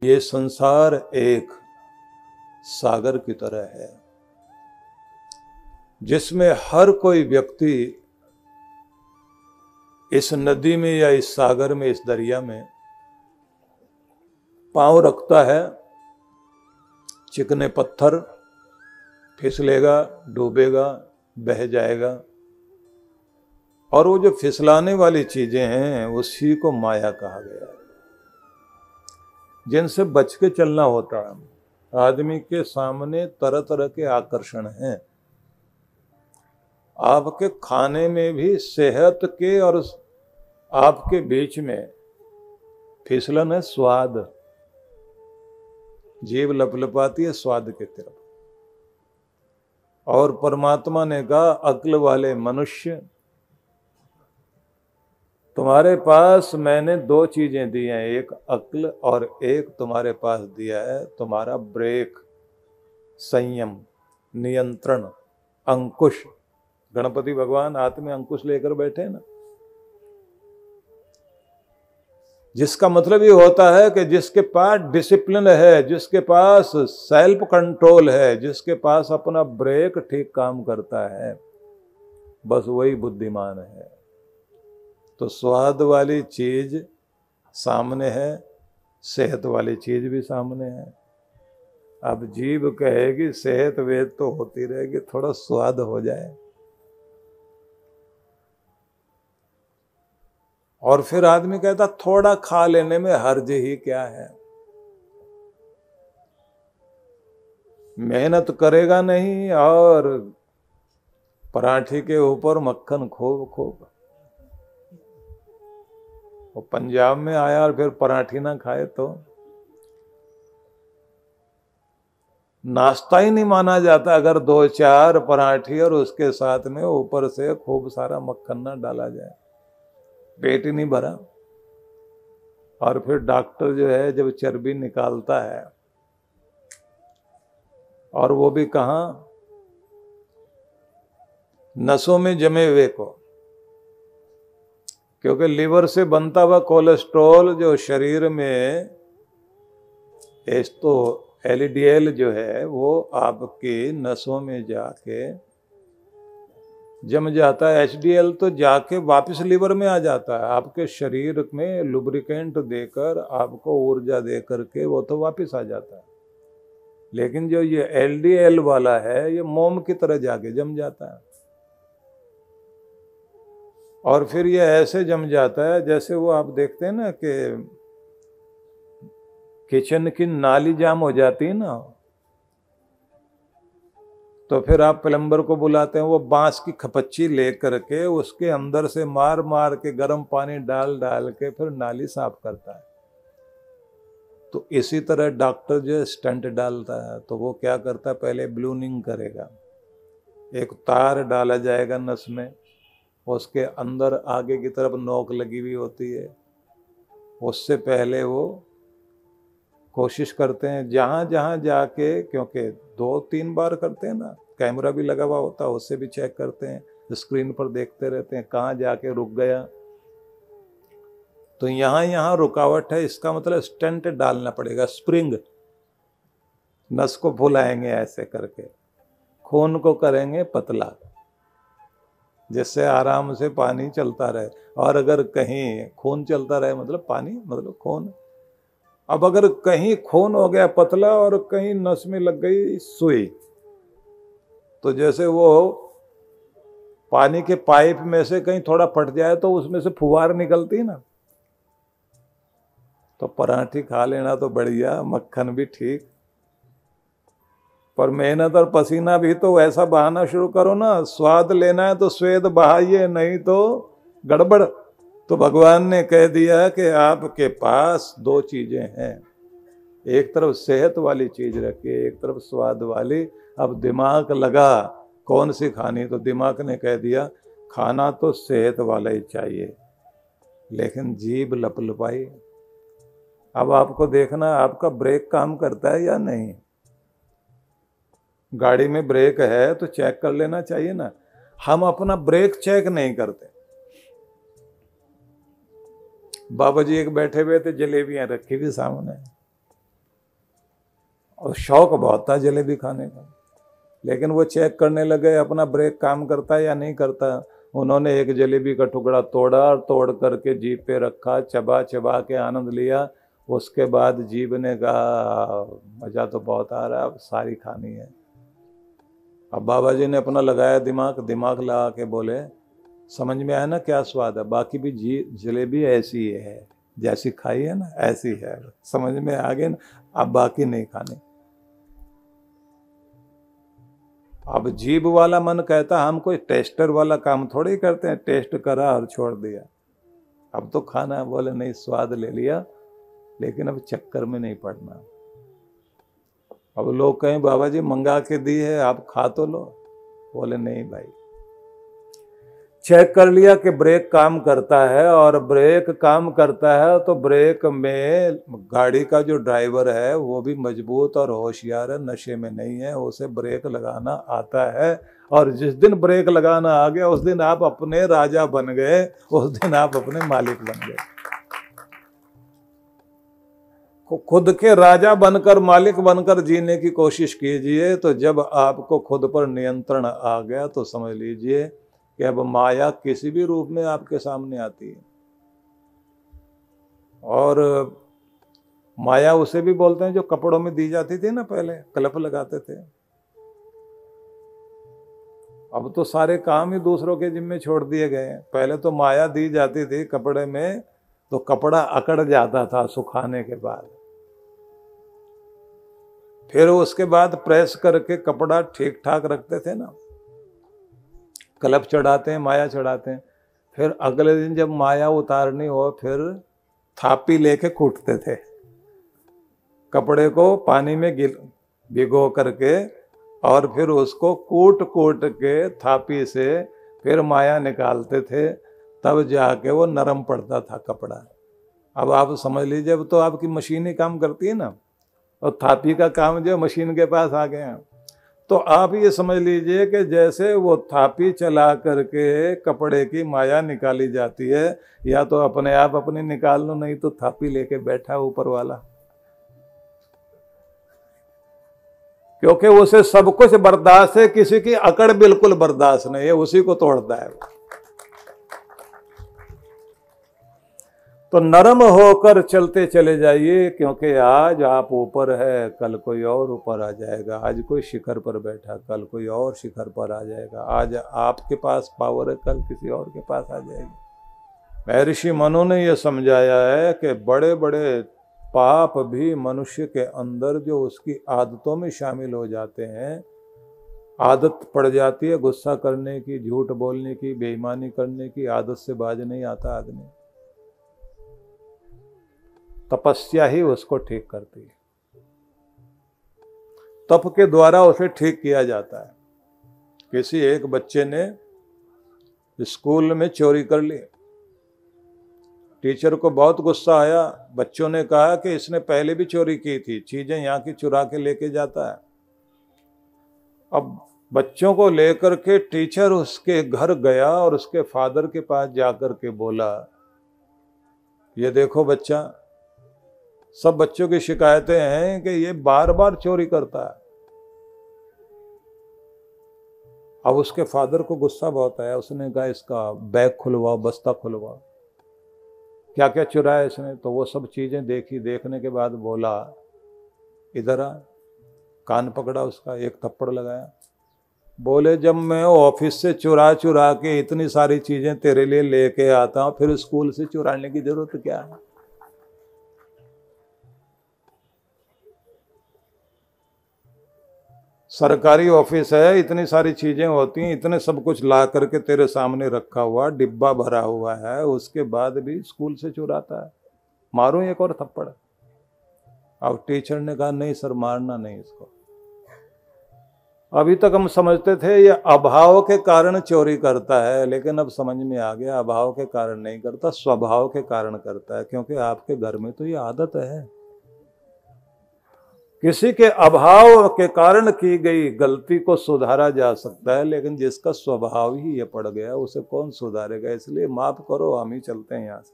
ये संसार एक सागर की तरह है जिसमें हर कोई व्यक्ति इस नदी में या इस सागर में, इस दरिया में पांव रखता है। चिकने पत्थर, फिसलेगा, डूबेगा, बह जाएगा। और वो जो फिसलाने वाली चीजें हैं उसी को माया कहा गया है, जिनसे बच के चलना होता है। आदमी के सामने तरह तरह के आकर्षण हैं। आपके खाने में भी सेहत के और आपके बीच में फिसलन है स्वाद। जीभ लपलपाती है स्वाद के तरफ। और परमात्मा ने कहा, अक्ल वाले मनुष्य, तुम्हारे पास मैंने दो चीजें दी हैं, एक अक्ल और एक तुम्हारे पास दिया है तुम्हारा ब्रेक, संयम, नियंत्रण, अंकुश। गणपति भगवान हाथ में अंकुश लेकर बैठे ना, जिसका मतलब ये होता है कि जिसके पास डिसिप्लिन है, जिसके पास सेल्फ कंट्रोल है, जिसके पास अपना ब्रेक ठीक काम करता है, बस वही बुद्धिमान है। तो स्वाद वाली चीज सामने है, सेहत वाली चीज भी सामने है। अब जीभ कहेगी सेहत वेद तो होती रहेगी, थोड़ा स्वाद हो जाए। और फिर आदमी कहता थोड़ा खा लेने में हर्ज ही क्या है। मेहनत करेगा नहीं और पराठे के ऊपर मक्खन खूब खूब। वो पंजाब में आया और फिर पराठी ना खाए तो नाश्ता ही नहीं माना जाता अगर दो चार पराठी और उसके साथ में ऊपर से खूब सारा मक्खन ना डाला जाए। पेट ही नहीं भरा। और फिर डॉक्टर जो है जब चर्बी निकालता है, और वो भी कहां, नसों में जमे हुए को, क्योंकि लिवर से बनता हुआ कोलेस्ट्रॉल जो शरीर में एलडीएल जो है वो आपकी नसों में जाके जम जाता है। एचडीएल तो जाके वापस लिवर में आ जाता है। आपके शरीर में लुब्रिकेंट देकर, आपको ऊर्जा देकर के वो तो वापस आ जाता है। लेकिन जो ये एलडीएल वाला है ये मोम की तरह जाके जम जाता है। और फिर ये ऐसे जम जाता है जैसे वो आप देखते हैं ना कि किचन की नाली जाम हो जाती है ना, तो फिर आप प्लम्बर को बुलाते हैं, वो बांस की खपच्ची लेकर के उसके अंदर से मार मार के गर्म पानी डाल डाल के फिर नाली साफ करता है। तो इसी तरह डॉक्टर जो स्टंट डालता है तो वो क्या करता है, पहले ब्लूनिंग करेगा। एक तार डाला जाएगा नस में, उसके अंदर आगे की तरफ नोक लगी हुई होती है। उससे पहले वो कोशिश करते हैं जहां जहां जाके, क्योंकि 2-3 बार करते हैं ना, कैमरा भी लगा हुआ होता है, उससे भी चेक करते हैं, स्क्रीन पर देखते रहते हैं कहां जाके रुक गया। तो यहां यहां रुकावट है, इसका मतलब स्टेंट डालना पड़ेगा, स्प्रिंग। नस को फुलाएंगे ऐसे करके, खून को करेंगे पतला, जिससे आराम से पानी चलता रहे। और अगर कहीं खून चलता रहे मतलब पानी मतलब खून। अब अगर कहीं खून हो गया पतला और कहीं नस में लग गई सुई, तो जैसे वो पानी के पाइप में से कहीं थोड़ा फट जाए तो उसमें से फुहार निकलती ना। तो पराठी खा लेना तो बढ़िया, मक्खन भी ठीक, पर मेहनत और पसीना भी तो ऐसा बहाना शुरू करो ना। स्वाद लेना है तो स्वेद बहाइए, नहीं तो गड़बड़। तो भगवान ने कह दिया कि आपके पास दो चीजें हैं, एक तरफ सेहत वाली चीज रखिए, एक तरफ स्वाद वाली। अब दिमाग लगा कौन सी खानी, तो दिमाग ने कह दिया खाना तो सेहत वाला ही चाहिए, लेकिन जीभ लपलपाई। अब आपको देखना आपका ब्रेक काम करता है या नहीं। गाड़ी में ब्रेक है तो चेक कर लेना चाहिए ना। हम अपना ब्रेक चेक नहीं करते। बाबा जी एक बैठे हुए थे, जलेबियां रखी हुई सामने, और शौक बहुत था जलेबी खाने का, लेकिन वो चेक करने लगे अपना ब्रेक काम करता है या नहीं करता। उन्होंने एक जलेबी का टुकड़ा तोड़ा और तोड़ करके जीभ पे रखा, चबा चबा के आनंद लिया। उसके बाद जीभ ने कहा मज़ा तो बहुत आ रहा है, अब सारी खानी है। अब बाबा जी ने अपना लगाया दिमाग लगा के बोले समझ में आया ना क्या स्वाद है, बाकी भी जलेबी ऐसी ही है, जैसी खाई है ना ऐसी है, समझ में आ गए ना, अब बाकी नहीं खानी। अब जीभ वाला मन कहता हम कोई टेस्टर वाला काम थोड़ी ही करते हैं, टेस्ट करा और छोड़ दिया, अब तो खाना है। बोले नहीं, स्वाद ले लिया लेकिन अब चक्कर में नहीं पड़ना। अब लोग कहें बाबा जी मंगा के दी है आप खा तो लो। बोले नहीं भाई, चेक कर लिया कि ब्रेक काम करता है, और ब्रेक काम करता है तो ब्रेक में गाड़ी का जो ड्राइवर है वो भी मजबूत और होशियार है, नशे में नहीं है, उसे ब्रेक लगाना आता है। और जिस दिन ब्रेक लगाना आ गया उस दिन आप अपने राजा बन गए, उस दिन आप अपने मालिक बन गए। खुद के राजा बनकर मालिक बनकर जीने की कोशिश कीजिए, तो जब आपको खुद पर नियंत्रण आ गया तो समझ लीजिए कि अब माया किसी भी रूप में आपके सामने आती है। और माया उसे भी बोलते हैं जो कपड़ों में दी जाती थी ना, पहले क्लिप लगाते थे। अब तो सारे काम ही दूसरों के जिम्मे छोड़ दिए गए हैं। पहले तो माया दी जाती थी कपड़े में, तो कपड़ा अकड़ जाता था सुखाने के बाद, फिर उसके बाद प्रेस करके कपड़ा ठीक ठाक रखते थे ना, क्लिप चढ़ाते हैं, माया चढ़ाते हैं। फिर अगले दिन जब माया उतारनी हो फिर थापी लेके कूटते थे, कपड़े को पानी में भिगो करके, और फिर उसको कूट के थापी से फिर माया निकालते थे, तब जाके वो नरम पड़ता था कपड़ा। अब आप समझ लीजिए, अब तो आपकी मशीन ही काम करती है ना, और थापी का काम जो मशीन के पास आ गए हैं। तो आप ये समझ लीजिए कि जैसे वो थापी चला करके कपड़े की माया निकाली जाती है, या तो अपने आप अपनी निकाल लो, नहीं तो थापी लेके बैठा ऊपर वाला, क्योंकि उसे सब कुछ बर्दाश्त है, किसी की अकड़ बिल्कुल बर्दाश्त नहीं है, उसी को तोड़ता है। तो नरम होकर चलते चले जाइए, क्योंकि आज आप ऊपर है, कल कोई और ऊपर आ जाएगा। आज कोई शिखर पर बैठा, कल कोई और शिखर पर आ जाएगा। आज आपके पास पावर है, कल किसी और के पास आ जाएगी। महर्षि मनु ने यह समझाया है कि बड़े बड़े पाप भी मनुष्य के अंदर जो उसकी आदतों में शामिल हो जाते हैं, आदत पड़ जाती है गुस्सा करने की, झूठ बोलने की, बेईमानी करने की, आदत से बाज नहीं आता आदमी। तपस्या ही उसको ठीक करती है, तप के द्वारा उसे ठीक किया जाता है। किसी एक बच्चे ने स्कूल में चोरी कर ली, टीचर को बहुत गुस्सा आया। बच्चों ने कहा कि इसने पहले भी चोरी की थी, चीजें यहाँ की चुरा के लेके जाता है। अब बच्चों को लेकर के टीचर उसके घर गया और उसके फादर के पास जाकर के बोला, ये देखो बच्चा, सब बच्चों की शिकायतें हैं कि ये बार बार चोरी करता है। अब उसके फादर को गुस्सा बहुत आया, उसने कहा इसका बैग खुलवाओ, बस्ता खुलवाओ, क्या क्या चुराया इसने। तो वो सब चीजें देखी, देखने के बाद बोला इधर आ। कान पकड़ा उसका, एक थप्पड़ लगाया। बोले जब मैं ऑफिस से चुरा के इतनी सारी चीजें तेरे लिए लेके आता हूं, फिर स्कूल से चुराने की जरूरत क्या है। सरकारी ऑफिस है, इतनी सारी चीजें होती हैं, इतने सब कुछ ला करके तेरे सामने रखा हुआ, डिब्बा भरा हुआ है, उसके बाद भी स्कूल से चुराता है, मारो एक और थप्पड़। अब टीचर ने कहा नहीं सर, मारना नहीं इसको। अभी तक हम समझते थे ये अभाव के कारण चोरी करता है, लेकिन अब समझ में आ गया अभाव के कारण नहीं करता, स्वभाव के कारण करता है, क्योंकि आपके घर में तो ये आदत है। किसी के अभाव के कारण की गई गलती को सुधारा जा सकता है, लेकिन जिसका स्वभाव ही ये पड़ गया उसे कौन सुधारेगा। इसलिए माफ करो, हम ही चलते हैं यहाँ से।